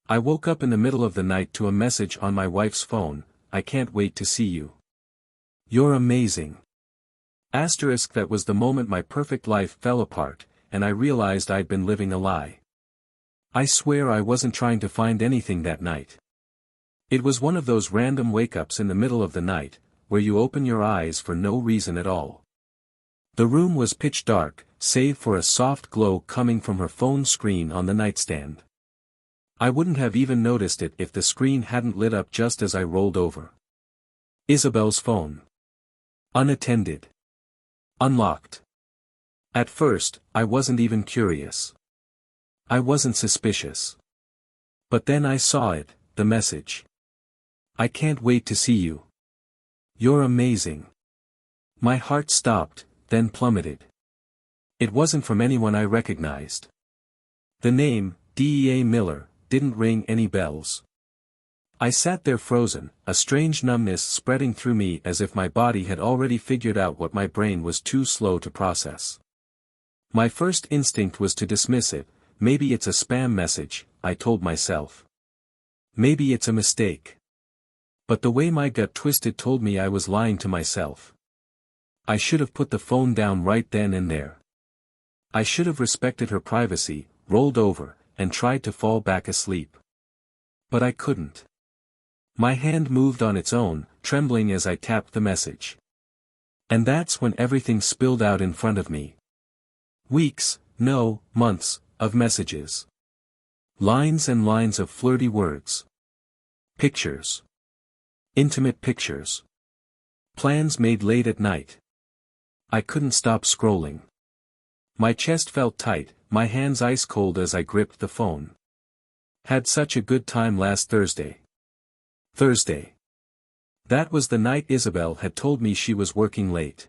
I woke up in the middle of the night to a message on my wife's phone, "I can't wait to see you. You're amazing." Asterisk, that was the moment my perfect life fell apart, and I realized I'd been living a lie. I swear I wasn't trying to find anything that night. It was one of those random wake-ups in the middle of the night, where you open your eyes for no reason at all. The room was pitch dark, save for a soft glow coming from her phone screen on the nightstand. I wouldn't have even noticed it if the screen hadn't lit up just as I rolled over. Isabel's phone. Unattended. Unlocked. At first, I wasn't even curious. I wasn't suspicious. But then I saw it, the message. "I can't wait to see you. You're amazing." My heart stopped, then plummeted. It wasn't from anyone I recognized. The name, Dea Miller, didn't ring any bells. I sat there frozen, a strange numbness spreading through me as if my body had already figured out what my brain was too slow to process. My first instinct was to dismiss it. Maybe it's a spam message, I told myself. Maybe it's a mistake. But the way my gut twisted told me I was lying to myself. I should have put the phone down right then and there. I should have respected her privacy, rolled over, and tried to fall back asleep. But I couldn't. My hand moved on its own, trembling as I tapped the message. And that's when everything spilled out in front of me. Weeks, no, months, of messages. Lines and lines of flirty words. Pictures. Intimate pictures. Plans made late at night. I couldn't stop scrolling. My chest felt tight, my hands ice cold as I gripped the phone. Had such a good time last Thursday. Thursday. That was the night Isabel had told me she was working late.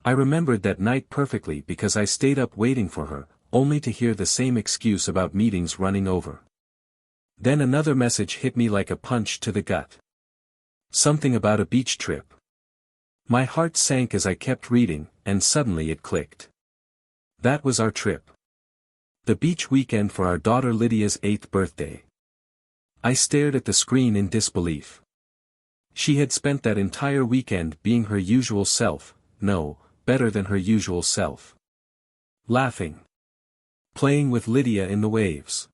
I remembered that night perfectly because I stayed up waiting for her, only to hear the same excuse about meetings running over. Then another message hit me like a punch to the gut. Something about a beach trip. My heart sank as I kept reading, and suddenly it clicked. That was our trip. The beach weekend for our daughter Lydia's 8th birthday. I stared at the screen in disbelief. She had spent that entire weekend being her usual self, no, better than her usual self. Laughing. Playing with Lydia in the waves.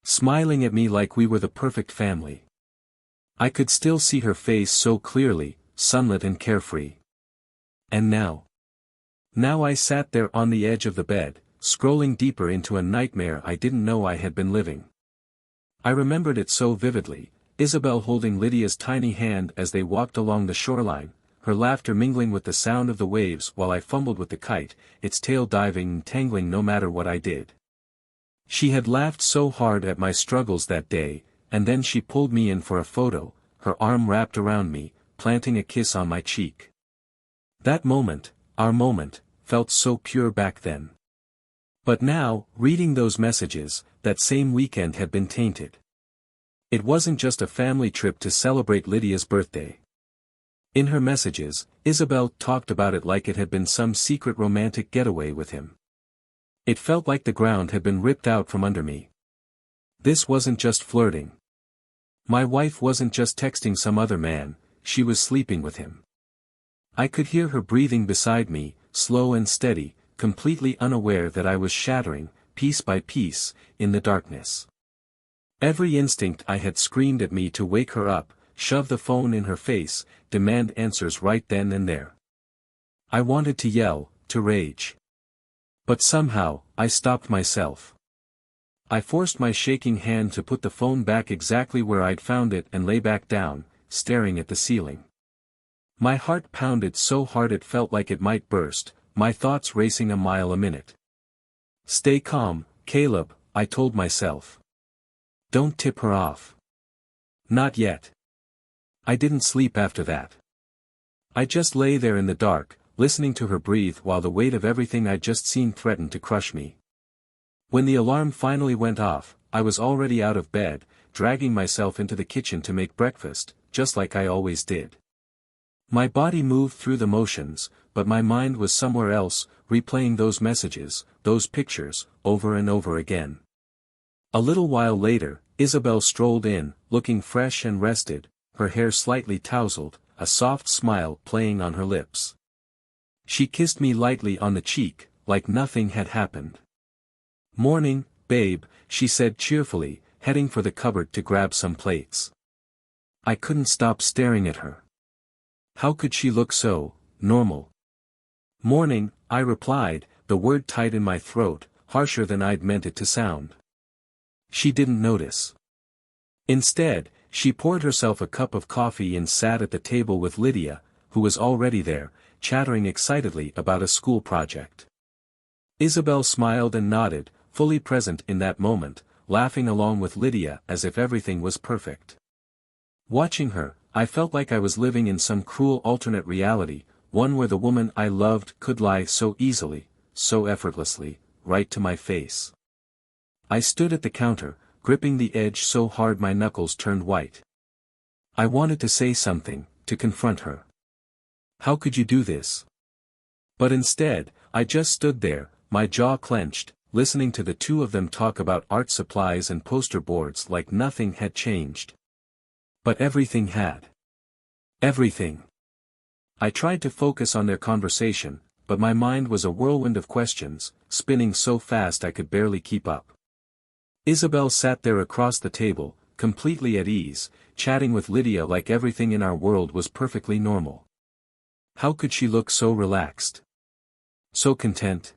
Smiling at me like we were the perfect family. I could still see her face so clearly, sunlit and carefree. And now? Now I sat there on the edge of the bed, scrolling deeper into a nightmare I didn't know I had been living. I remembered it so vividly, Isabel holding Lydia's tiny hand as they walked along the shoreline, her laughter mingling with the sound of the waves while I fumbled with the kite, its tail diving and tangling no matter what I did. She had laughed so hard at my struggles that day, and then she pulled me in for a photo, her arm wrapped around me, planting a kiss on my cheek. That moment, our moment, felt so pure back then. But now, reading those messages, that same weekend had been tainted. It wasn't just a family trip to celebrate Lydia's birthday. In her messages, Isabel talked about it like it had been some secret romantic getaway with him. It felt like the ground had been ripped out from under me. This wasn't just flirting. My wife wasn't just texting some other man, she was sleeping with him. I could hear her breathing beside me, slow and steady, completely unaware that I was shattering, piece by piece, in the darkness. Every instinct I had screamed at me to wake her up, shove the phone in her face, demand answers right then and there. I wanted to yell, to rage. But somehow, I stopped myself. I forced my shaking hand to put the phone back exactly where I'd found it and lay back down, staring at the ceiling. My heart pounded so hard it felt like it might burst, my thoughts racing a mile a minute. Stay calm, Caleb, I told myself. Don't tip her off. Not yet. I didn't sleep after that. I just lay there in the dark, listening to her breathe while the weight of everything I'd just seen threatened to crush me. When the alarm finally went off, I was already out of bed, dragging myself into the kitchen to make breakfast, just like I always did. My body moved through the motions, but my mind was somewhere else, replaying those messages, those pictures, over and over again. A little while later, Isabel strolled in, looking fresh and rested, her hair slightly tousled, a soft smile playing on her lips. She kissed me lightly on the cheek, like nothing had happened. "Morning, babe," she said cheerfully, heading for the cupboard to grab some plates. I couldn't stop staring at her. How could she look so normal? "Morning," I replied, the word tight in my throat, harsher than I'd meant it to sound. She didn't notice. Instead, she poured herself a cup of coffee and sat at the table with Lydia, who was already there, chattering excitedly about a school project. Isabel smiled and nodded, fully present in that moment, laughing along with Lydia as if everything was perfect. Watching her, I felt like I was living in some cruel alternate reality, one where the woman I loved could lie so easily, so effortlessly, right to my face. I stood at the counter, gripping the edge so hard my knuckles turned white. I wanted to say something, to confront her. How could you do this? But instead, I just stood there, my jaw clenched, listening to the two of them talk about art supplies and poster boards like nothing had changed. But everything had. Everything. I tried to focus on their conversation, but my mind was a whirlwind of questions, spinning so fast I could barely keep up. Isabel sat there across the table, completely at ease, chatting with Lydia like everything in our world was perfectly normal. How could she look so relaxed? So content?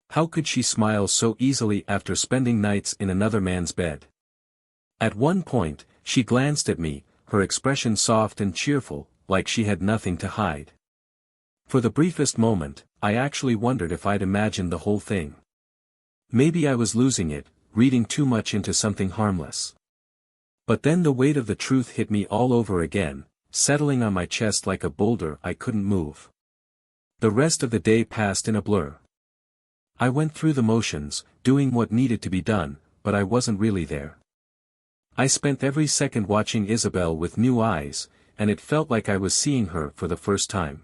How could she smile so easily after spending nights in another man's bed? At one point, she glanced at me, her expression soft and cheerful, like she had nothing to hide. For the briefest moment, I actually wondered if I'd imagined the whole thing. Maybe I was losing it, reading too much into something harmless. But then the weight of the truth hit me all over again, settling on my chest like a boulder I couldn't move. The rest of the day passed in a blur. I went through the motions, doing what needed to be done, but I wasn't really there. I spent every second watching Isabel with new eyes, and it felt like I was seeing her for the first time.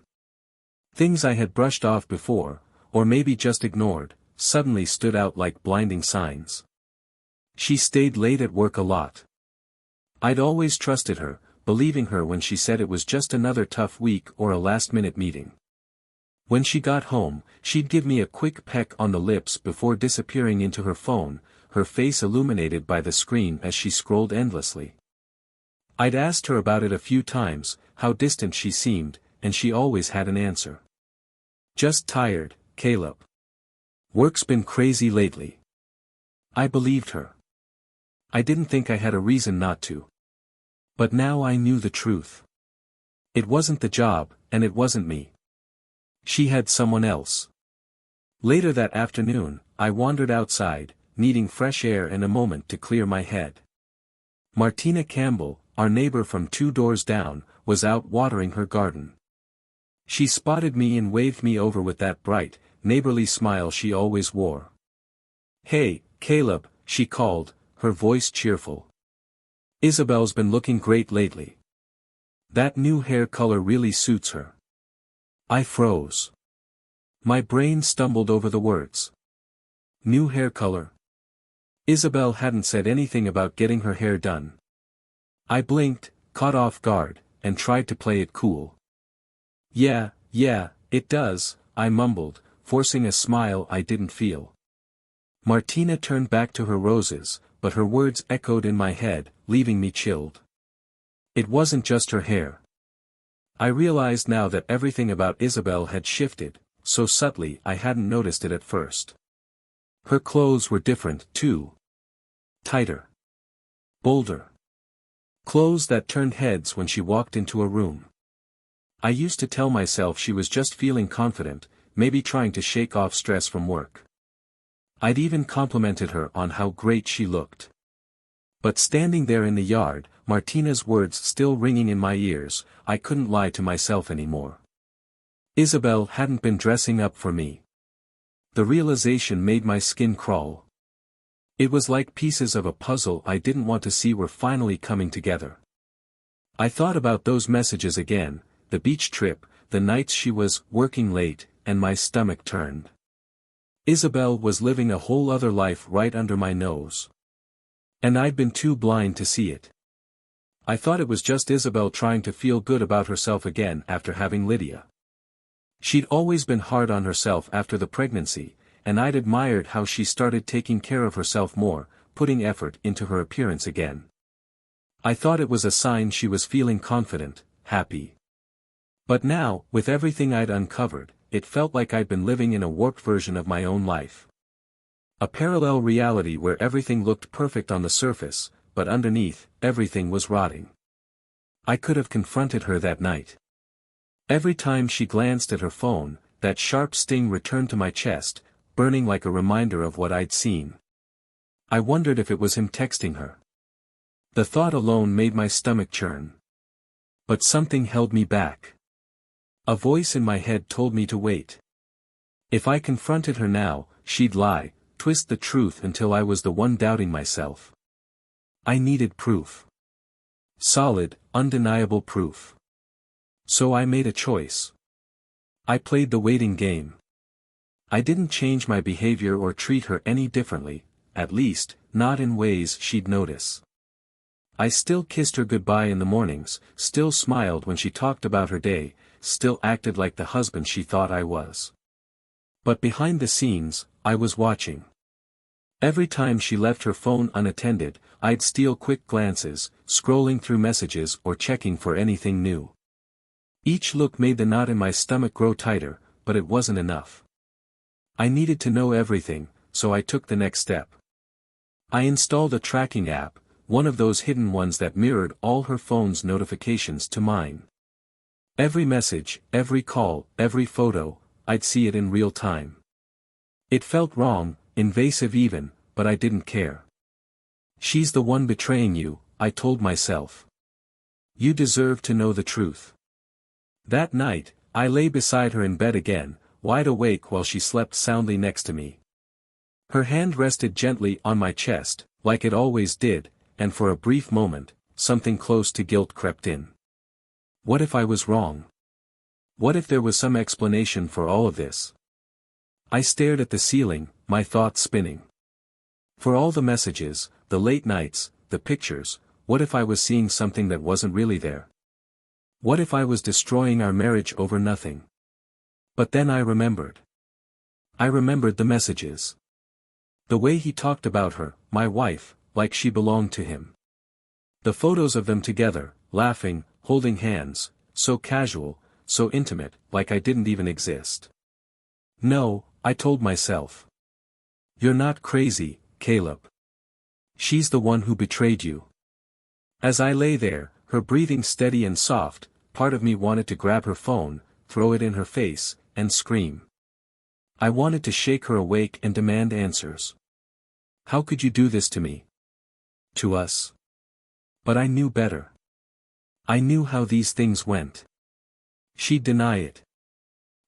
Things I had brushed off before, or maybe just ignored, suddenly stood out like blinding signs. She stayed late at work a lot. I'd always trusted her, believing her when she said it was just another tough week or a last-minute meeting. When she got home, she'd give me a quick peck on the lips before disappearing into her phone, her face illuminated by the screen as she scrolled endlessly. I'd asked her about it a few times, how distant she seemed, and she always had an answer. "Just tired, Caleb. Work's been crazy lately." I believed her. I didn't think I had a reason not to. But now I knew the truth. It wasn't the job, and it wasn't me. She had someone else. Later that afternoon, I wandered outside, needing fresh air and a moment to clear my head. Martina Campbell, our neighbor from 2 doors down, was out watering her garden. She spotted me and waved me over with that bright, neighborly smile she always wore. "Hey, Caleb," she called, her voice cheerful. "Isabel's been looking great lately. That new hair color really suits her." I froze. My brain stumbled over the words. New hair color? Isabel hadn't said anything about getting her hair done. I blinked, caught off guard, and tried to play it cool. Yeah, it does," I mumbled, forcing a smile I didn't feel. Martina turned back to her roses, but her words echoed in my head, leaving me chilled. It wasn't just her hair. I realized now that everything about Isabel had shifted, so subtly I hadn't noticed it at first. Her clothes were different, too. Tighter. Bolder. Clothes that turned heads when she walked into a room. I used to tell myself she was just feeling confident, maybe trying to shake off stress from work. I'd even complimented her on how great she looked. But standing there in the yard, Martina's words still ringing in my ears, I couldn't lie to myself anymore. Isabel hadn't been dressing up for me. The realization made my skin crawl. It was like pieces of a puzzle I didn't want to see were finally coming together. I thought about those messages again, the beach trip, the nights she was working late, and my stomach turned. Isabel was living a whole other life right under my nose. And I'd been too blind to see it. I thought it was just Isabel trying to feel good about herself again after having Lydia. She'd always been hard on herself after the pregnancy, and I'd admired how she started taking care of herself more, putting effort into her appearance again. I thought it was a sign she was feeling confident, happy. But now, with everything I'd uncovered, it felt like I'd been living in a warped version of my own life. A parallel reality where everything looked perfect on the surface, but underneath, everything was rotting. I could have confronted her that night. Every time she glanced at her phone, that sharp sting returned to my chest, burning like a reminder of what I'd seen. I wondered if it was him texting her. The thought alone made my stomach churn. But something held me back. A voice in my head told me to wait. If I confronted her now, she'd lie, twist the truth until I was the one doubting myself. I needed proof. Solid, undeniable proof. So I made a choice. I played the waiting game. I didn't change my behavior or treat her any differently, at least, not in ways she'd notice. I still kissed her goodbye in the mornings, still smiled when she talked about her day, still acted like the husband she thought I was. But behind the scenes, I was watching. Every time she left her phone unattended, I'd steal quick glances, scrolling through messages or checking for anything new. Each look made the knot in my stomach grow tighter, but it wasn't enough. I needed to know everything, so I took the next step. I installed a tracking app, one of those hidden ones that mirrored all her phone's notifications to mine. Every message, every call, every photo, I'd see it in real time. It felt wrong, invasive even, but I didn't care. She's the one betraying you, I told myself. You deserve to know the truth. That night, I lay beside her in bed again, wide awake while she slept soundly next to me. Her hand rested gently on my chest, like it always did, and for a brief moment, something close to guilt crept in. What if I was wrong? What if there was some explanation for all of this? I stared at the ceiling, my thoughts spinning. For all the messages, the late nights, the pictures, what if I was seeing something that wasn't really there? What if I was destroying our marriage over nothing? But then I remembered. I remembered the messages. The way he talked about her, my wife, like she belonged to him. The photos of them together, laughing, holding hands, so casual, so intimate, like I didn't even exist. No, I told myself. You're not crazy, Caleb. She's the one who betrayed you. As I lay there, her breathing steady and soft, part of me wanted to grab her phone, throw it in her face, and scream. I wanted to shake her awake and demand answers. How could you do this to me? To us? But I knew better. I knew how these things went. She'd deny it.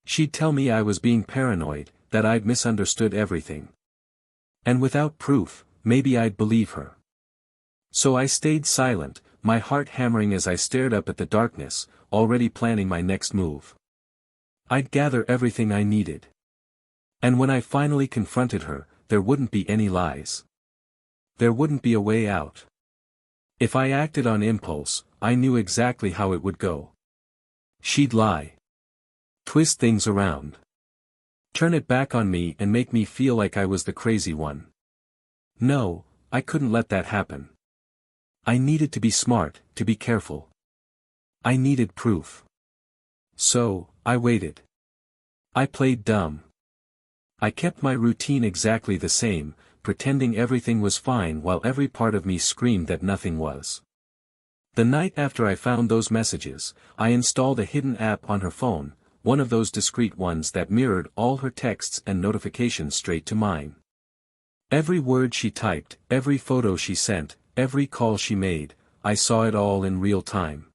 She'd tell me I was being paranoid, that I'd misunderstood everything. And without proof, maybe I'd believe her. So I stayed silent, my heart hammering as I stared up at the darkness, already planning my next move. I'd gather everything I needed. And when I finally confronted her, there wouldn't be any lies. There wouldn't be a way out. If I acted on impulse, I knew exactly how it would go. She'd lie. Twist things around. Turn it back on me and make me feel like I was the crazy one. No, I couldn't let that happen. I needed to be smart, to be careful. I needed proof. So, I waited. I played dumb. I kept my routine exactly the same, pretending everything was fine while every part of me screamed that nothing was. The night after I found those messages, I installed a hidden app on her phone, one of those discreet ones that mirrored all her texts and notifications straight to mine. Every word she typed, every photo she sent, every call she made, I saw it all in real time.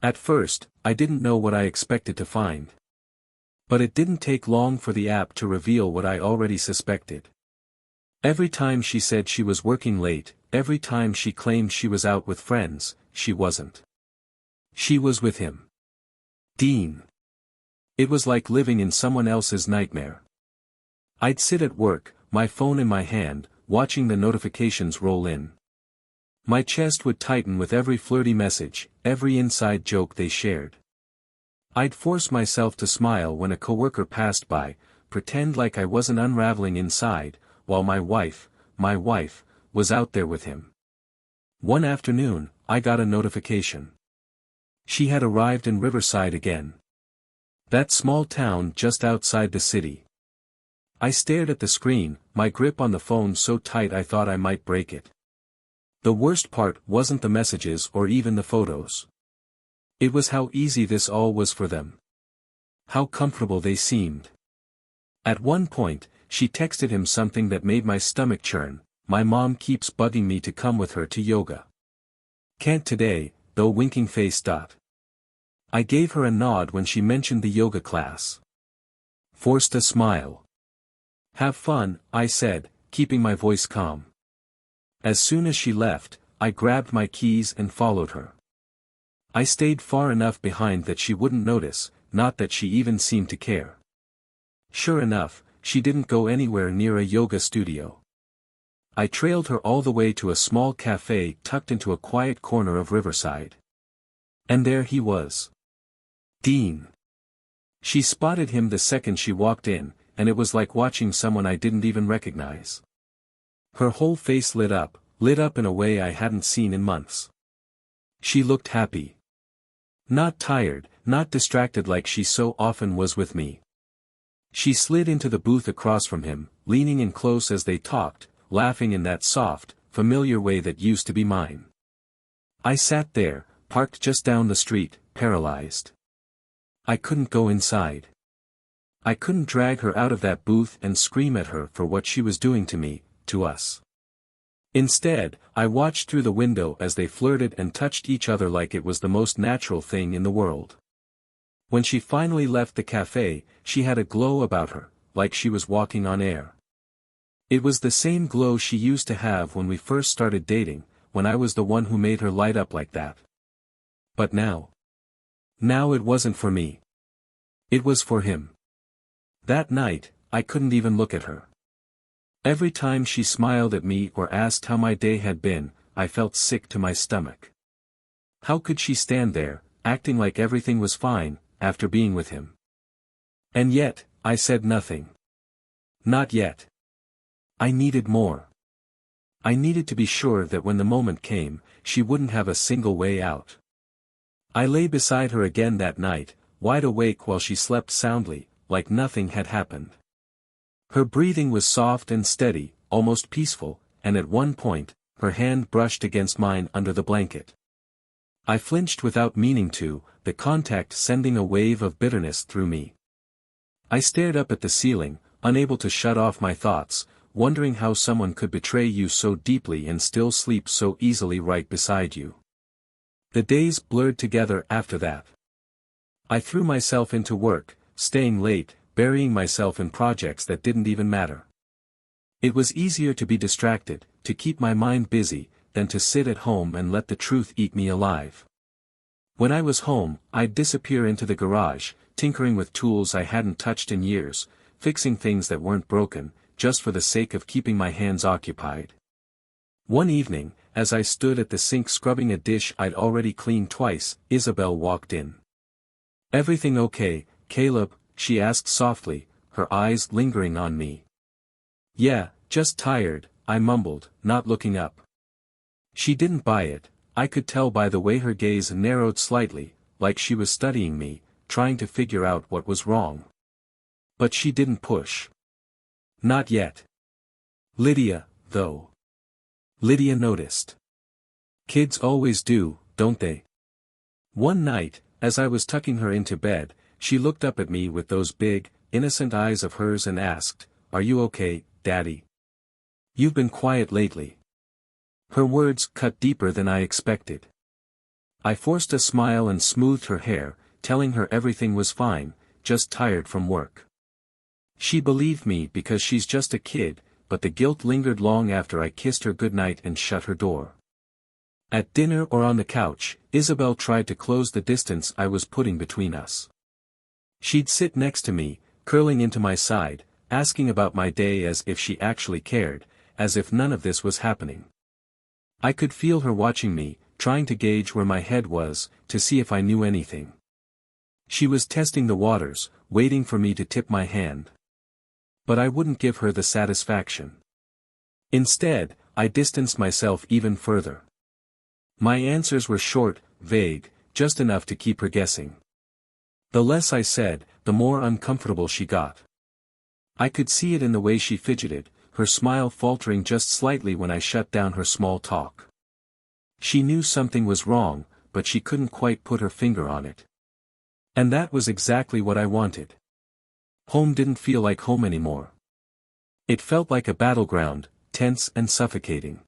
At first, I didn't know what I expected to find. But it didn't take long for the app to reveal what I already suspected. Every time she said she was working late, every time she claimed she was out with friends, she wasn't. She was with him. Dean. It was like living in someone else's nightmare. I'd sit at work, my phone in my hand, watching the notifications roll in. My chest would tighten with every flirty message, every inside joke they shared. I'd force myself to smile when a coworker passed by, pretend like I wasn't unraveling inside, while my wife, was out there with him. One afternoon, I got a notification. She had arrived in Riverside again. That small town just outside the city. I stared at the screen, my grip on the phone so tight I thought I might break it. The worst part wasn't the messages or even the photos. It was how easy this all was for them. How comfortable they seemed. At one point, she texted him something that made my stomach churn: "My mom keeps bugging me to come with her to yoga. Can't today, though." Winking face. I gave her a nod when she mentioned the yoga class. Forced a smile. "Have fun," I said, keeping my voice calm. As soon as she left, I grabbed my keys and followed her. I stayed far enough behind that she wouldn't notice, not that she even seemed to care. Sure enough, she didn't go anywhere near a yoga studio. I trailed her all the way to a small cafe tucked into a quiet corner of Riverside. And there he was. Dean. She spotted him the second she walked in, and it was like watching someone I didn't even recognize. Her whole face lit up in a way I hadn't seen in months. She looked happy. Not tired, not distracted like she so often was with me. She slid into the booth across from him, leaning in close as they talked, laughing in that soft, familiar way that used to be mine. I sat there, parked just down the street, paralyzed. I couldn't go inside. I couldn't drag her out of that booth and scream at her for what she was doing to me, to us. Instead, I watched through the window as they flirted and touched each other like it was the most natural thing in the world. When she finally left the cafe, she had a glow about her, like she was walking on air. It was the same glow she used to have when we first started dating, when I was the one who made her light up like that. But now it wasn't for me. It was for him. That night, I couldn't even look at her. Every time she smiled at me or asked how my day had been, I felt sick to my stomach. How could she stand there, acting like everything was fine, after being with him? And yet, I said nothing. Not yet. I needed more. I needed to be sure that when the moment came, she wouldn't have a single way out. I lay beside her again that night, wide awake while she slept soundly, like nothing had happened. Her breathing was soft and steady, almost peaceful, and at one point, her hand brushed against mine under the blanket. I flinched without meaning to, the contact sending a wave of bitterness through me. I stared up at the ceiling, unable to shut off my thoughts, wondering how someone could betray you so deeply and still sleep so easily right beside you. The days blurred together after that. I threw myself into work, staying late, burying myself in projects that didn't even matter. It was easier to be distracted, to keep my mind busy, than to sit at home and let the truth eat me alive. When I was home, I'd disappear into the garage, tinkering with tools I hadn't touched in years, fixing things that weren't broken, just for the sake of keeping my hands occupied. One evening, as I stood at the sink scrubbing a dish I'd already cleaned twice, Isabel walked in. "Everything okay, Caleb?" she asked softly, her eyes lingering on me. "Yeah, just tired," I mumbled, not looking up. She didn't buy it. I could tell by the way her gaze narrowed slightly, like she was studying me, trying to figure out what was wrong. But she didn't push. Not yet. Lydia, though. Lydia noticed. Kids always do, don't they? One night, as I was tucking her into bed, she looked up at me with those big, innocent eyes of hers and asked, "Are you okay, Daddy? You've been quiet lately." Her words cut deeper than I expected. I forced a smile and smoothed her hair, telling her everything was fine, just tired from work. She believed me because she's just a kid, but the guilt lingered long after I kissed her goodnight and shut her door. At dinner or on the couch, Isabel tried to close the distance I was putting between us. She'd sit next to me, curling into my side, asking about my day as if she actually cared, as if none of this was happening. I could feel her watching me, trying to gauge where my head was, to see if I knew anything. She was testing the waters, waiting for me to tip my hand. But I wouldn't give her the satisfaction. Instead, I distanced myself even further. My answers were short, vague, just enough to keep her guessing. The less I said, the more uncomfortable she got. I could see it in the way she fidgeted, her smile faltering just slightly when I shut down her small talk. She knew something was wrong, but she couldn't quite put her finger on it. And that was exactly what I wanted. Home didn't feel like home anymore. It felt like a battleground, tense and suffocating.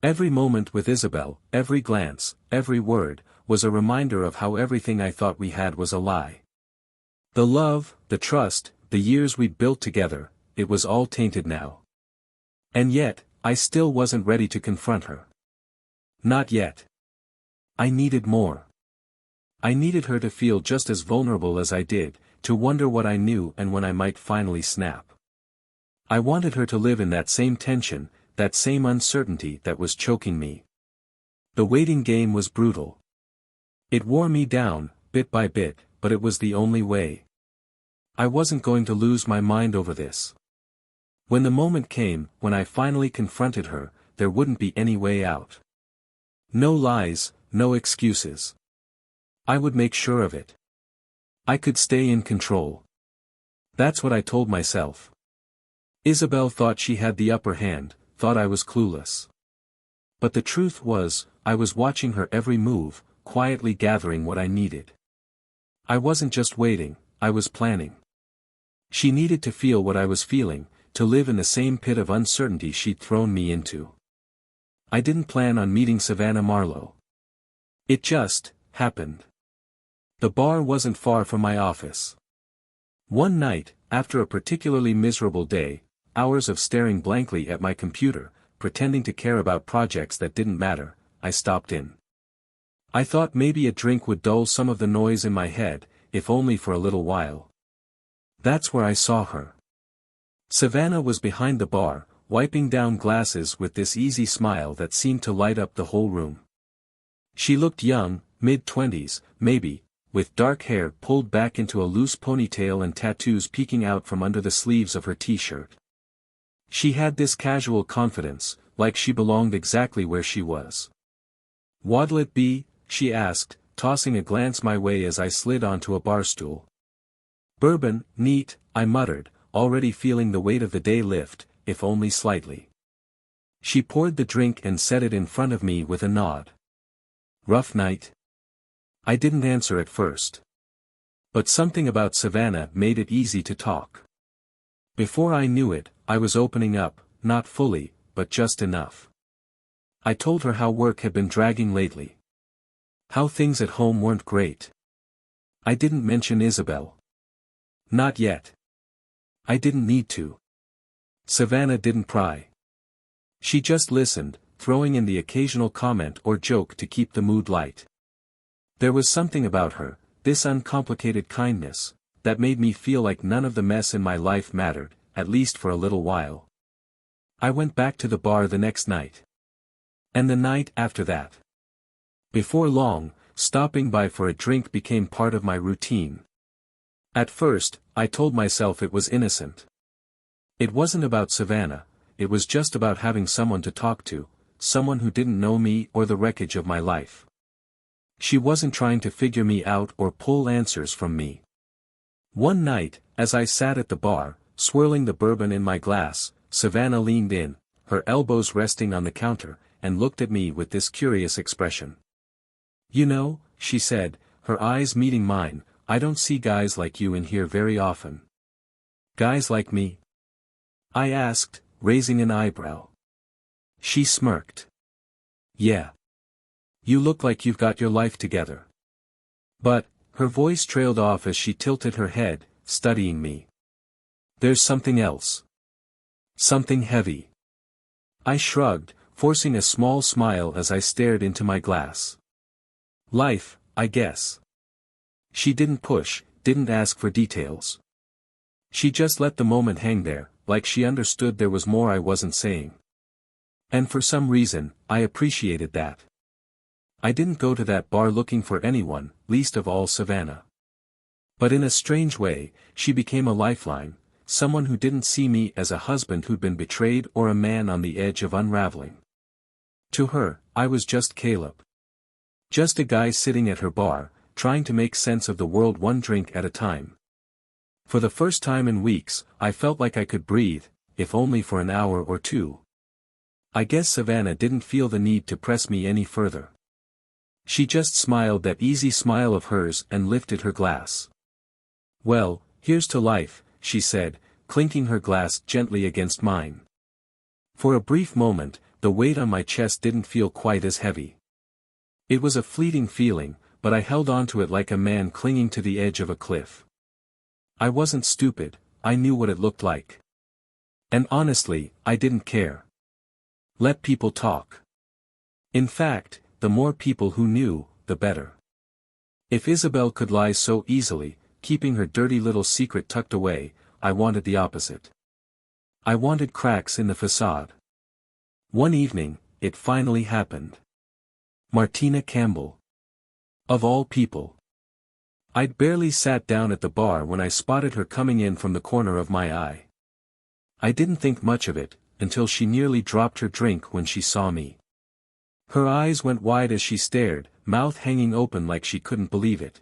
Every moment with Isabel, every glance, every word, was a reminder of how everything I thought we had was a lie. The love, the trust, the years we'd built together, it was all tainted now. And yet, I still wasn't ready to confront her. Not yet. I needed more. I needed her to feel just as vulnerable as I did, to wonder what I knew and when I might finally snap. I wanted her to live in that same tension, that same uncertainty that was choking me. The waiting game was brutal. It wore me down, bit by bit, but it was the only way. I wasn't going to lose my mind over this. When the moment came, when I finally confronted her, there wouldn't be any way out. No lies, no excuses. I would make sure of it. I could stay in control. That's what I told myself. Isabel thought she had the upper hand, thought I was clueless. But the truth was, I was watching her every move, quietly gathering what I needed. I wasn't just waiting, I was planning. She needed to feel what I was feeling, to live in the same pit of uncertainty she'd thrown me into. I didn't plan on meeting Savannah Marlowe. It just happened. The bar wasn't far from my office. One night, after a particularly miserable day, hours of staring blankly at my computer, pretending to care about projects that didn't matter, I stopped in. I thought maybe a drink would dull some of the noise in my head, if only for a little while. That's where I saw her. Savannah was behind the bar, wiping down glasses with this easy smile that seemed to light up the whole room. She looked young, mid-20s, maybe, with dark hair pulled back into a loose ponytail and tattoos peeking out from under the sleeves of her t-shirt. She had this casual confidence, like she belonged exactly where she was. "What'll it be?" she asked, tossing a glance my way as I slid onto a bar stool. "Bourbon, neat," I muttered, already feeling the weight of the day lift, if only slightly. She poured the drink and set it in front of me with a nod. "Rough night?" I didn't answer at first. But something about Savannah made it easy to talk. Before I knew it, I was opening up, not fully, but just enough. I told her how work had been dragging lately. How things at home weren't great. I didn't mention Isabel. Not yet. I didn't need to. Savannah didn't pry. She just listened, throwing in the occasional comment or joke to keep the mood light. There was something about her, this uncomplicated kindness, that made me feel like none of the mess in my life mattered, at least for a little while. I went back to the bar the next night. And the night after that. Before long, stopping by for a drink became part of my routine. At first, I told myself it was innocent. It wasn't about Savannah, it was just about having someone to talk to, someone who didn't know me or the wreckage of my life. She wasn't trying to figure me out or pull answers from me. One night, as I sat at the bar, swirling the bourbon in my glass, Savannah leaned in, her elbows resting on the counter, and looked at me with this curious expression. "You know," she said, her eyes meeting mine, "I don't see guys like you in here very often." "Guys like me?" I asked, raising an eyebrow. She smirked. "Yeah. You look like you've got your life together." But, her voice trailed off as she tilted her head, studying me. "There's something else. Something heavy." I shrugged, forcing a small smile as I stared into my glass. "Life, I guess." She didn't push, didn't ask for details. She just let the moment hang there, like she understood there was more I wasn't saying. And for some reason, I appreciated that. I didn't go to that bar looking for anyone, least of all Savannah. But in a strange way, she became a lifeline, someone who didn't see me as a husband who'd been betrayed or a man on the edge of unraveling. To her, I was just Caleb. Just a guy sitting at her bar, trying to make sense of the world one drink at a time. For the first time in weeks, I felt like I could breathe, if only for an hour or two. I guess Savannah didn't feel the need to press me any further. She just smiled that easy smile of hers and lifted her glass. "Well, here's to life," she said, clinking her glass gently against mine. For a brief moment, the weight on my chest didn't feel quite as heavy. It was a fleeting feeling, but I held on to it like a man clinging to the edge of a cliff. I wasn't stupid, I knew what it looked like. And honestly, I didn't care. Let people talk. In fact, the more people who knew, the better. If Isabel could lie so easily, keeping her dirty little secret tucked away, I wanted the opposite. I wanted cracks in the facade. One evening, it finally happened. Martina Campbell. Of all people. I'd barely sat down at the bar when I spotted her coming in from the corner of my eye. I didn't think much of it, until she nearly dropped her drink when she saw me. Her eyes went wide as she stared, mouth hanging open like she couldn't believe it.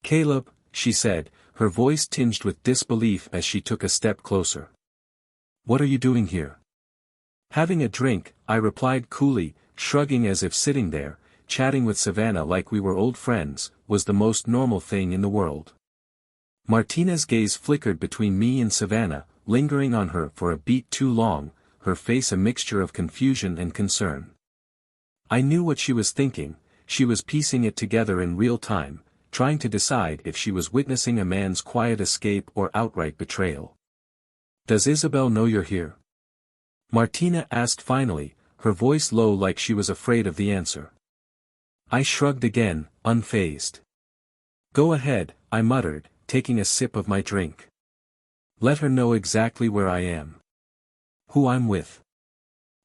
"Caleb," she said, her voice tinged with disbelief as she took a step closer. "What are you doing here?" "Having a drink," I replied coolly, shrugging as if sitting there, chatting with Savannah like we were old friends, was the most normal thing in the world. Martina's gaze flickered between me and Savannah, lingering on her for a beat too long, her face a mixture of confusion and concern. I knew what she was thinking, she was piecing it together in real time, trying to decide if she was witnessing a man's quiet escape or outright betrayal. "Does Isabel know you're here?" Martina asked finally, her voice low like she was afraid of the answer. I shrugged again, unfazed. "Go ahead," I muttered, taking a sip of my drink. "Let her know exactly where I am. Who I'm with."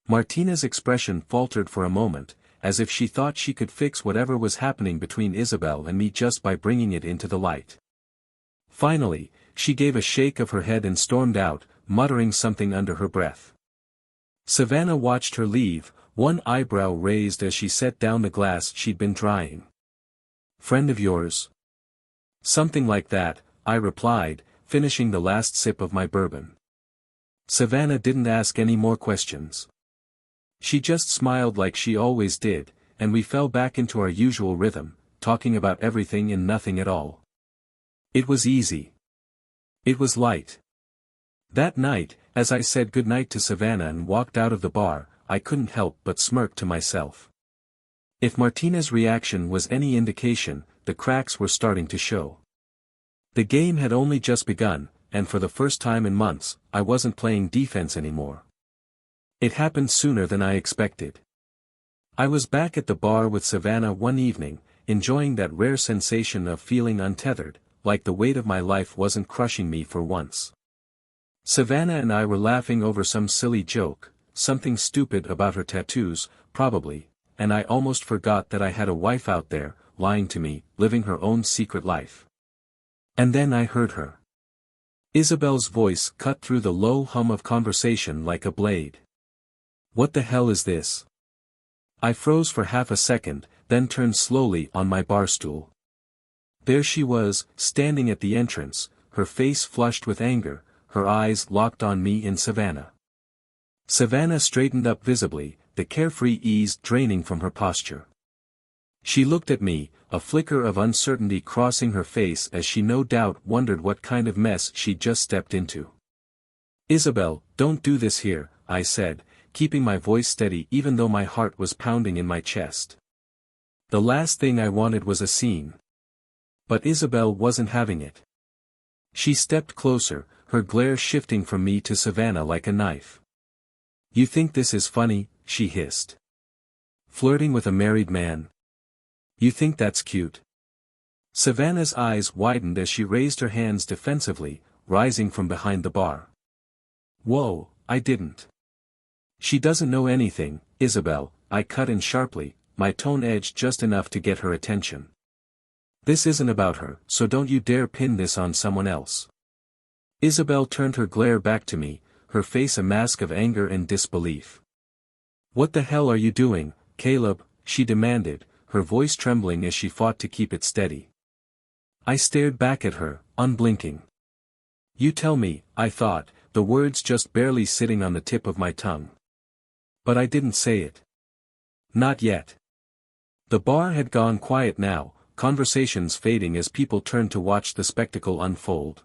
Martina's expression faltered for a moment, as if she thought she could fix whatever was happening between Isabel and me just by bringing it into the light. Finally, she gave a shake of her head and stormed out, muttering something under her breath. Savannah watched her leave, one eyebrow raised as she set down the glass she'd been drying. "Friend of yours?" "Something like that," I replied, finishing the last sip of my bourbon. Savannah didn't ask any more questions. She just smiled like she always did, and we fell back into our usual rhythm, talking about everything and nothing at all. It was easy. It was light. That night, as I said goodnight to Savannah and walked out of the bar, I couldn't help but smirk to myself. If Martina's reaction was any indication, the cracks were starting to show. The game had only just begun, and for the first time in months, I wasn't playing defense anymore. It happened sooner than I expected. I was back at the bar with Savannah one evening, enjoying that rare sensation of feeling untethered, like the weight of my life wasn't crushing me for once. Savannah and I were laughing over some silly joke, something stupid about her tattoos, probably, and I almost forgot that I had a wife out there, lying to me, living her own secret life. And then I heard her. Isabel's voice cut through the low hum of conversation like a blade. "What the hell is this?" I froze for half a second, then turned slowly on my bar stool. There she was, standing at the entrance, her face flushed with anger, her eyes locked on me and Savannah. Savannah straightened up visibly, the carefree ease draining from her posture. She looked at me, a flicker of uncertainty crossing her face as she no doubt wondered what kind of mess she'd just stepped into. "Isabel, don't do this here," I said, keeping my voice steady even though my heart was pounding in my chest. The last thing I wanted was a scene. But Isabel wasn't having it. She stepped closer, her glare shifting from me to Savannah like a knife. "You think this is funny?" she hissed. "Flirting with a married man? You think that's cute?" Savannah's eyes widened as she raised her hands defensively, rising from behind the bar. "Whoa, I didn't." She doesn't know anything, Isabel, I cut in sharply, my tone edged just enough to get her attention. This isn't about her, so don't you dare pin this on someone else. Isabel turned her glare back to me, her face a mask of anger and disbelief. What the hell are you doing, Caleb? She demanded, her voice trembling as she fought to keep it steady. I stared back at her, unblinking. You tell me, I thought, the words just barely sitting on the tip of my tongue. But I didn't say it. Not yet. The bar had gone quiet now, conversations fading as people turned to watch the spectacle unfold.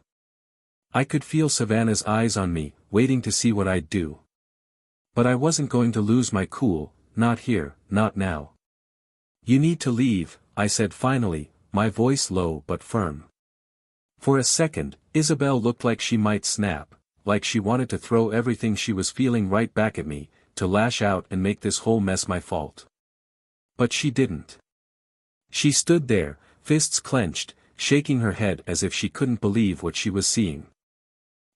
I could feel Savannah's eyes on me, waiting to see what I'd do. But I wasn't going to lose my cool, not here, not now. You need to leave, I said finally, my voice low but firm. For a second, Isabel looked like she might snap, like she wanted to throw everything she was feeling right back at me, to lash out and make this whole mess my fault. But she didn't. She stood there, fists clenched, shaking her head as if she couldn't believe what she was seeing.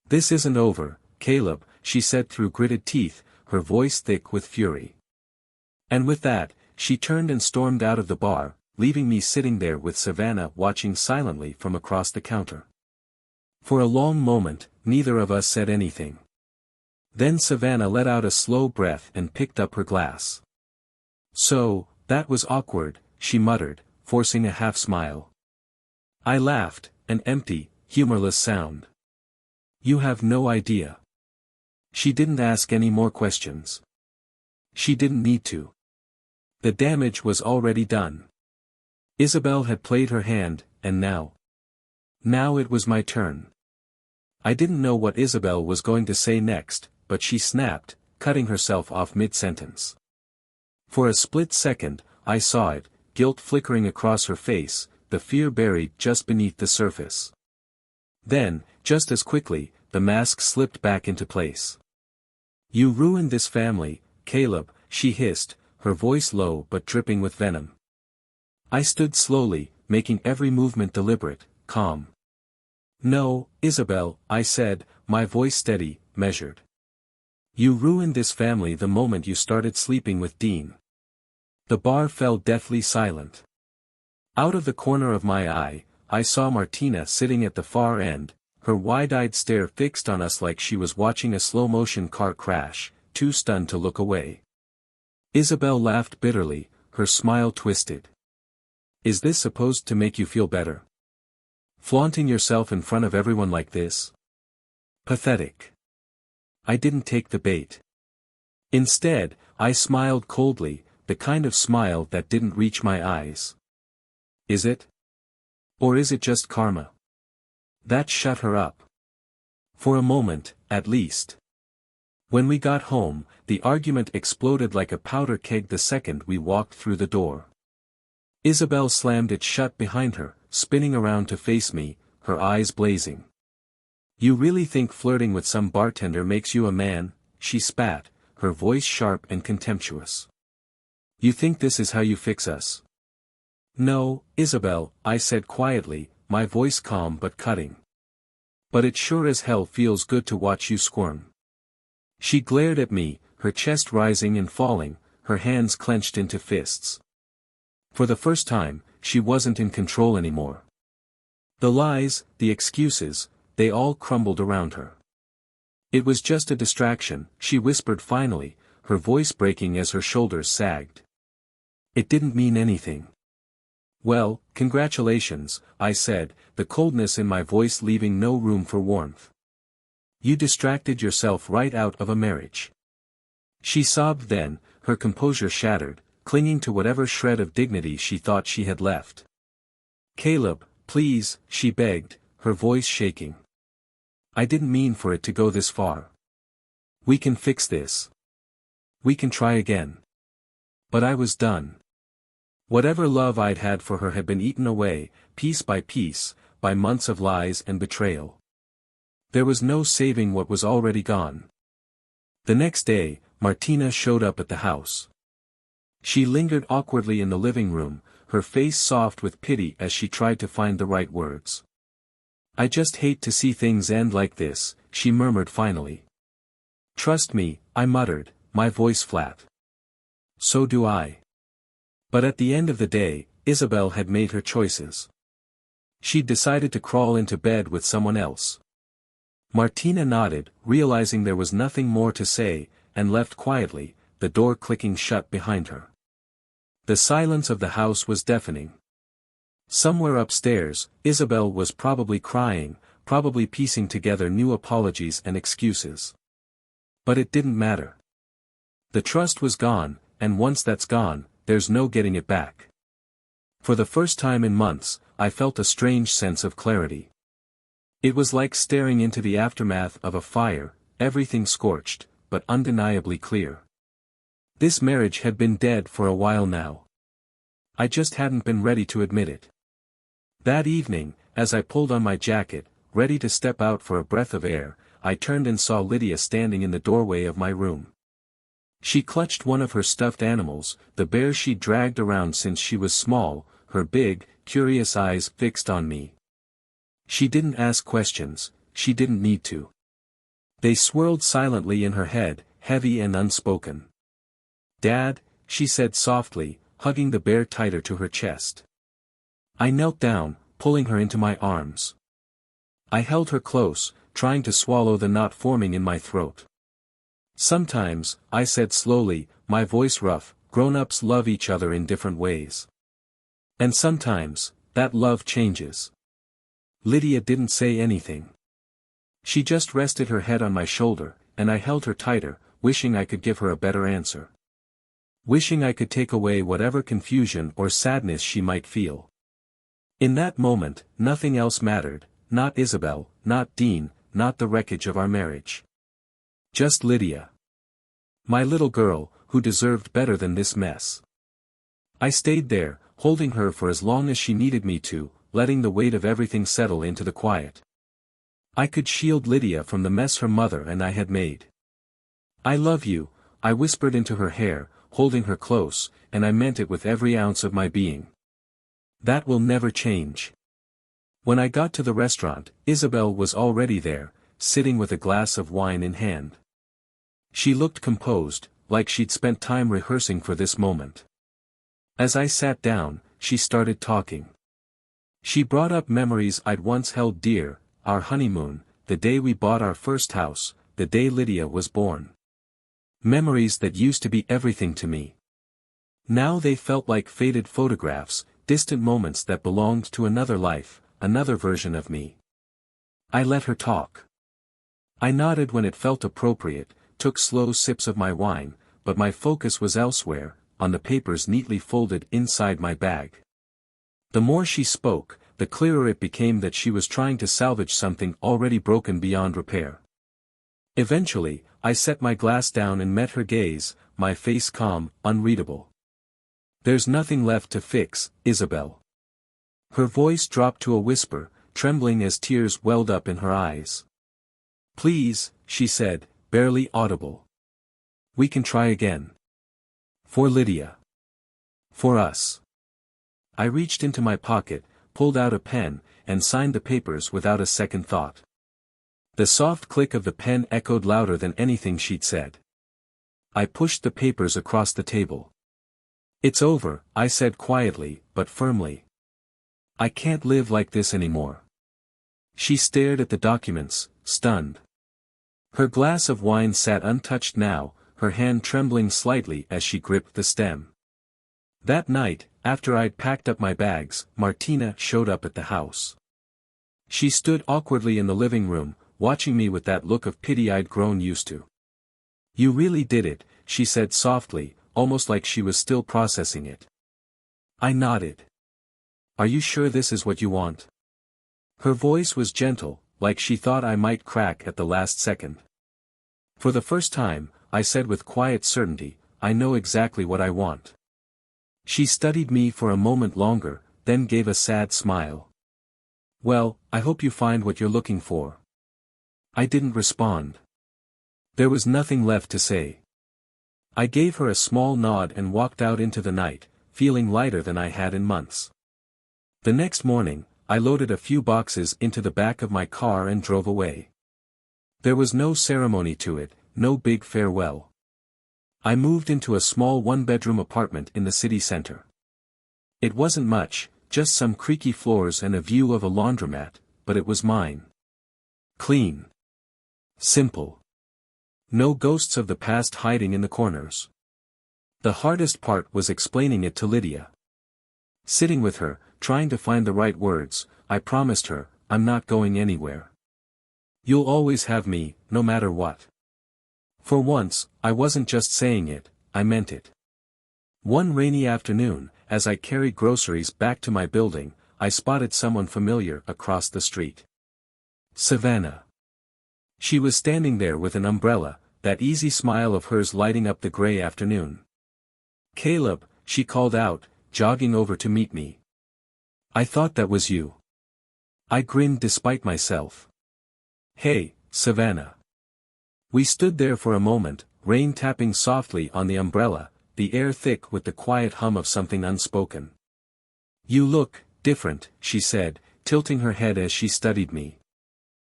This isn't over, Caleb, she said through gritted teeth, her voice thick with fury. And with that, she turned and stormed out of the bar, leaving me sitting there with Savannah watching silently from across the counter. For a long moment, neither of us said anything. Then Savannah let out a slow breath and picked up her glass. So, that was awkward, she muttered, forcing a half smile. I laughed, an empty, humorless sound. You have no idea. She didn't ask any more questions. She didn't need to. The damage was already done. Isabel had played her hand, and now it was my turn. I didn't know what Isabel was going to say next, but she snapped, cutting herself off mid-sentence. For a split second, I saw it, guilt flickering across her face, the fear buried just beneath the surface. Then, just as quickly, the mask slipped back into place. You ruined this family, Caleb, she hissed, her voice low but dripping with venom. I stood slowly, making every movement deliberate, calm. No, Isabel, I said, my voice steady, measured. You ruined this family the moment you started sleeping with Dean. The bar fell deathly silent. Out of the corner of my eye, I saw Martina sitting at the far end, her wide-eyed stare fixed on us like she was watching a slow-motion car crash, too stunned to look away. Isabel laughed bitterly, her smile twisted. Is this supposed to make you feel better? Flaunting yourself in front of everyone like this? Pathetic. I didn't take the bait. Instead, I smiled coldly, the kind of smile that didn't reach my eyes. Is it? Or is it just karma? That shut her up. For a moment, at least. When we got home, the argument exploded like a powder keg the second we walked through the door. Isabel slammed it shut behind her, spinning around to face me, her eyes blazing. You really think flirting with some bartender makes you a man? She spat, her voice sharp and contemptuous. You think this is how you fix us? No, Isabel, I said quietly, my voice calm but cutting. But it sure as hell feels good to watch you squirm. She glared at me, her chest rising and falling, her hands clenched into fists. For the first time, she wasn't in control anymore. The lies, the excuses, they all crumbled around her. It was just a distraction, she whispered finally, her voice breaking as her shoulders sagged. It didn't mean anything. Well, congratulations, I said, the coldness in my voice leaving no room for warmth. You distracted yourself right out of a marriage. She sobbed then, her composure shattered, clinging to whatever shred of dignity she thought she had left. Caleb, please, she begged, her voice shaking. I didn't mean for it to go this far. We can fix this. We can try again. But I was done. Whatever love I'd had for her had been eaten away, piece, by months of lies and betrayal. There was no saving what was already gone. The next day, Martina showed up at the house. She lingered awkwardly in the living room, her face soft with pity as she tried to find the right words. I just hate to see things end like this, she murmured finally. Trust me, I muttered, my voice flat. So do I. But at the end of the day, Isabel had made her choices. She'd decided to crawl into bed with someone else. Martina nodded, realizing there was nothing more to say, and left quietly, the door clicking shut behind her. The silence of the house was deafening. Somewhere upstairs, Isabel was probably crying, probably piecing together new apologies and excuses. But it didn't matter. The trust was gone, and once that's gone, there's no getting it back. For the first time in months, I felt a strange sense of clarity. It was like staring into the aftermath of a fire, everything scorched, but undeniably clear. This marriage had been dead for a while now. I just hadn't been ready to admit it. That evening, as I pulled on my jacket, ready to step out for a breath of air, I turned and saw Lydia standing in the doorway of my room. She clutched one of her stuffed animals, the bear she'd dragged around since she was small, her big, curious eyes fixed on me. She didn't ask questions, she didn't need to. They swirled silently in her head, heavy and unspoken. "Dad," she said softly, hugging the bear tighter to her chest. I knelt down, pulling her into my arms. I held her close, trying to swallow the knot forming in my throat. "Sometimes," I said slowly, my voice rough, grown-ups love each other in different ways. And sometimes, that love changes. Lydia didn't say anything. She just rested her head on my shoulder, and I held her tighter, wishing I could give her a better answer. Wishing I could take away whatever confusion or sadness she might feel. In that moment, nothing else mattered, not Isabel, not Dean, not the wreckage of our marriage. Just Lydia. My little girl, who deserved better than this mess. I stayed there, holding her for as long as she needed me to, letting the weight of everything settle into the quiet. I could shield Lydia from the mess her mother and I had made. "I love you," I whispered into her hair, holding her close, and I meant it with every ounce of my being. That will never change. When I got to the restaurant, Isabel was already there, sitting with a glass of wine in hand. She looked composed, like she'd spent time rehearsing for this moment. As I sat down, she started talking. She brought up memories I'd once held dear, our honeymoon, the day we bought our first house, the day Lydia was born. Memories that used to be everything to me. Now they felt like faded photographs, distant moments that belonged to another life, another version of me. I let her talk. I nodded when it felt appropriate, took slow sips of my wine, but my focus was elsewhere, on the papers neatly folded inside my bag. The more she spoke, the clearer it became that she was trying to salvage something already broken beyond repair. Eventually, I set my glass down and met her gaze, my face calm, unreadable. "There's nothing left to fix, Isabel." Her voice dropped to a whisper, trembling as tears welled up in her eyes. "Please," she said, barely audible. "We can try again. For Lydia. For us." I reached into my pocket, pulled out a pen, and signed the papers without a second thought. The soft click of the pen echoed louder than anything she'd said. I pushed the papers across the table. "It's over," I said quietly, but firmly. "I can't live like this anymore." She stared at the documents, stunned. Her glass of wine sat untouched now, her hand trembling slightly as she gripped the stem. That night, after I'd packed up my bags, Martina showed up at the house. She stood awkwardly in the living room, watching me with that look of pity I'd grown used to. "You really did it," she said softly, almost like she was still processing it. I nodded. "Are you sure this is what you want?" Her voice was gentle, like she thought I might crack at the last second. "For the first time," I said with quiet certainty, "I know exactly what I want." She studied me for a moment longer, then gave a sad smile. "Well, I hope you find what you're looking for." I didn't respond. There was nothing left to say. I gave her a small nod and walked out into the night, feeling lighter than I had in months. The next morning, I loaded a few boxes into the back of my car and drove away. There was no ceremony to it, no big farewell. I moved into a small one-bedroom apartment in the city center. It wasn't much, just some creaky floors and a view of a laundromat, but it was mine. Clean. Simple. No ghosts of the past hiding in the corners. The hardest part was explaining it to Lydia. Sitting with her, trying to find the right words, I promised her, I'm not going anywhere. You'll always have me, no matter what. For once, I wasn't just saying it, I meant it. One rainy afternoon, as I carried groceries back to my building, I spotted someone familiar across the street. Savannah. She was standing there with an umbrella, that easy smile of hers lighting up the gray afternoon. Caleb, she called out, jogging over to meet me. I thought that was you. I grinned despite myself. Hey, Savannah. We stood there for a moment, rain tapping softly on the umbrella, the air thick with the quiet hum of something unspoken. You look different, she said, tilting her head as she studied me.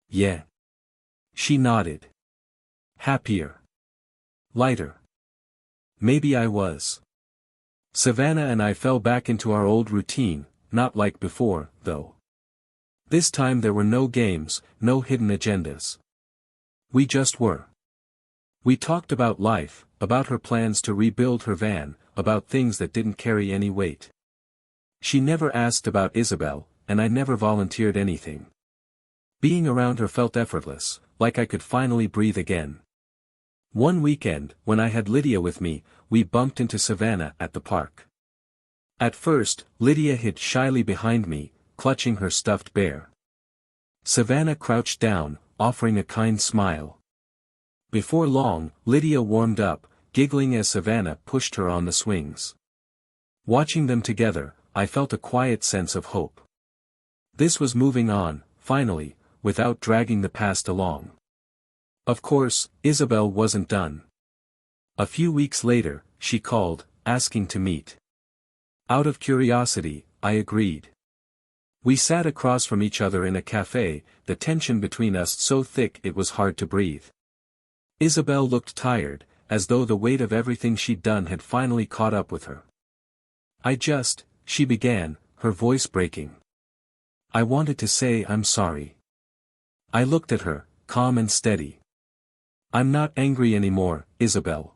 Yeah. She nodded. Happier. Lighter. Maybe I was. Savannah and I fell back into our old routine, not like before, though. This time there were no games, no hidden agendas. We just were. We talked about life, about her plans to rebuild her van, about things that didn't carry any weight. She never asked about Isabel, and I never volunteered anything. Being around her felt effortless, like I could finally breathe again. One weekend, when I had Lydia with me, we bumped into Savannah at the park. At first, Lydia hid shyly behind me, clutching her stuffed bear. Savannah crouched down, offering a kind smile. Before long, Lydia warmed up, giggling as Savannah pushed her on the swings. Watching them together, I felt a quiet sense of hope. This was moving on, finally, without dragging the past along. Of course, Isabel wasn't done. A few weeks later, she called, asking to meet. Out of curiosity, I agreed. We sat across from each other in a cafe, the tension between us so thick it was hard to breathe. Isabel looked tired, as though the weight of everything she'd done had finally caught up with her. She began, her voice breaking. I wanted to say I'm sorry. I looked at her, calm and steady. I'm not angry anymore, Isabel.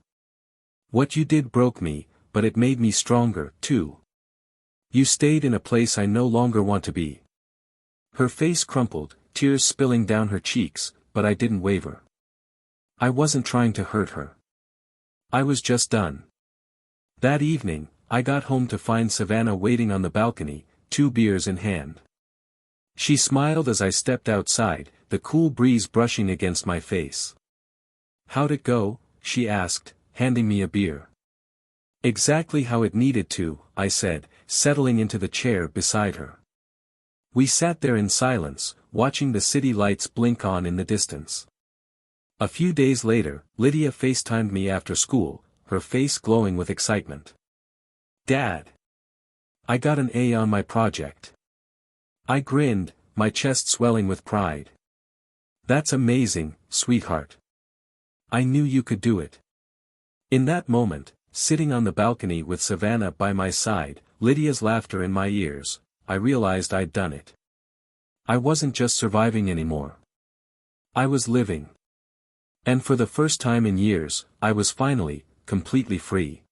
What you did broke me, but it made me stronger, too. You stayed in a place I no longer want to be. Her face crumpled, tears spilling down her cheeks, but I didn't waver. I wasn't trying to hurt her. I was just done. That evening, I got home to find Savannah waiting on the balcony, 2 beers in hand. She smiled as I stepped outside, the cool breeze brushing against my face. How'd it go? She asked, handing me a beer. Exactly how it needed to, I said, settling into the chair beside her. We sat there in silence, watching the city lights blink on in the distance. A few days later, Lydia FaceTimed me after school, her face glowing with excitement. Dad! I got an A on my project. I grinned, my chest swelling with pride. That's amazing, sweetheart. I knew you could do it. In that moment, sitting on the balcony with Savannah by my side, Lydia's laughter in my ears, I realized I'd done it. I wasn't just surviving anymore. I was living. And for the first time in years, I was finally, completely free.